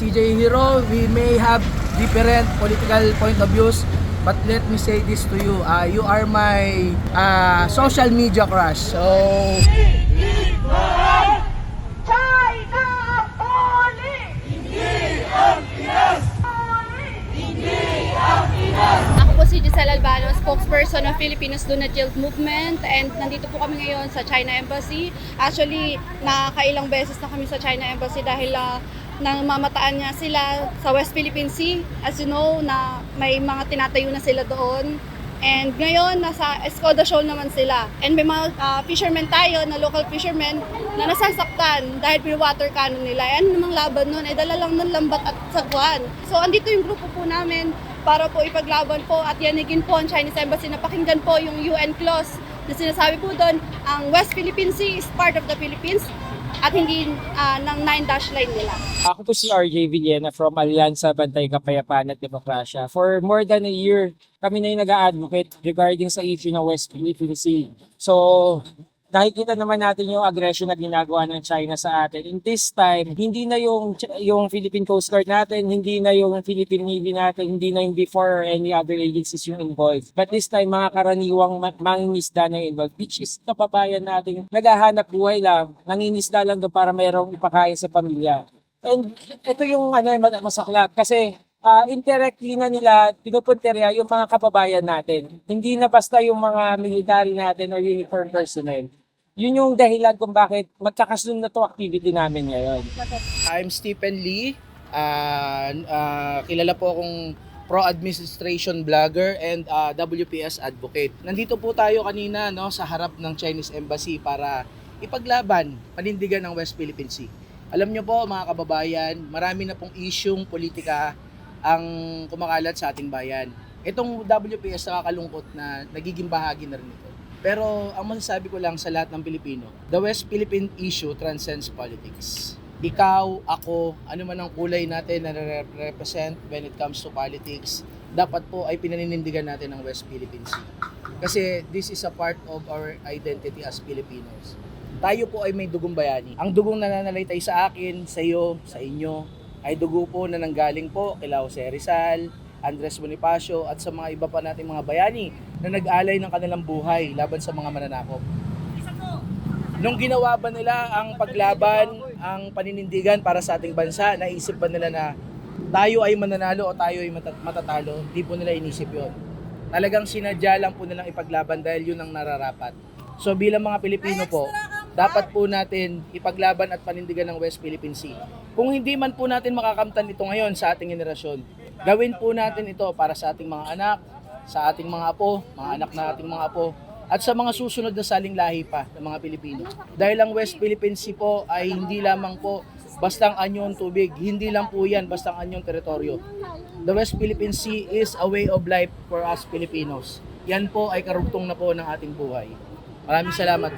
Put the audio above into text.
CJ Hero. We may have different political point of views, but let me say this to you. You are my social media crush. So, China only! Hindi ang Pinas! Ako po si Giselle Albano, spokesperson ng Filipinos Do Not Yield Movement, and nandito po kami ngayon sa China Embassy. Actually, nakailang beses na kami sa China Embassy dahil namamataan niya sila sa West Philippine Sea. As you know, na may mga tinatayo na sila doon. And ngayon, nasa Escoda Shoal naman sila. And may mga fishermen tayo, na local fishermen, na nasasaktan dahil water cannon nila. Ano namang laban nun? Ay dala lang ng lambat at sagwan. So, andito yung grupo po namin para po ipaglaban po at yanigin po ang Chinese Embassy na pakinggan po yung UN clause na sinasabi po doon, ang West Philippine Sea is part of the Philippines at hindi ng 9-dash line nila. Ako po si RJ Villena from Alyansa Bantay Kapayapaan at Demokrasya. For more than a year, kami na yung nag-a-advocate regarding sa issue ng West Philippine Sea. So, nakikita naman natin yung aggression na ginagawa ng China sa atin. In this time, hindi na yung Philippine Coast Guard natin, hindi na yung Philippine Navy natin, hindi na yung before or any other agencies yung involved. But this time, mga karaniwang mangingisda na involved, which is kapabayan natin, naghahanap buhay lang, nangingisda lang doon para mayroong ipakain sa pamilya. And ito yung masaklap kasi indirectly na nila pinupunterya yung mga kababayan natin. Hindi na basta yung mga military natin or uniform personnel. Yun yung dahilan kung bakit magkakasunod na to activity namin ngayon. I'm Stephen Lee. Kilala po akong pro-administration vlogger and WPS advocate. Nandito po tayo kanina sa harap ng Chinese Embassy para ipaglaban, panindigan ng West Philippine Sea. Alam nyo po mga kababayan, marami na pong isyung politika ang kumakalat sa ating bayan. Itong WPS nakakalungkot na nagiging bahagi na rin ito. Pero ang masasabi ko lang sa lahat ng Pilipino, the West Philippine issue transcends politics. Ikaw, ako, ano man ang kulay natin na represent when it comes to politics, dapat po ay pinaninindigan natin ang West Philippine Sea. Kasi this is a part of our identity as Filipinos. Tayo po ay may dugong bayani. Ang dugong nananalaytay sa akin, sa iyo, sa inyo, ay dugo po na nanggaling po kila Jose Rizal, Andres Bonifacio at sa mga iba pa nating mga bayani na nag-alay ng kanilang buhay laban sa mga mananakop. Nung ginawa ba nila ang paglaban, ang paninindigan para sa ating bansa, naisip ba nila na tayo ay mananalo o tayo ay matatalo? Hindi po nila inisip yon. Talagang sinadya lang po nilang ipaglaban dahil yun ang nararapat. So bilang mga Pilipino po, dapat po natin ipaglaban at panindigan ng West Philippine Sea. Kung hindi man po natin makakamtan ito ngayon sa ating henerasyon, gawin po natin ito para sa ating mga anak, sa ating mga apo, mga anak na ating mga apo, at sa mga susunod na saling lahi pa ng mga Pilipino. Dahil ang West Philippine Sea po ay hindi lamang po bastang anyong tubig, hindi lang po yan bastang anyong teritoryo. The West Philippine Sea is a way of life for us Filipinos. Yan po ay karugtong na po ng ating buhay. Maraming salamat.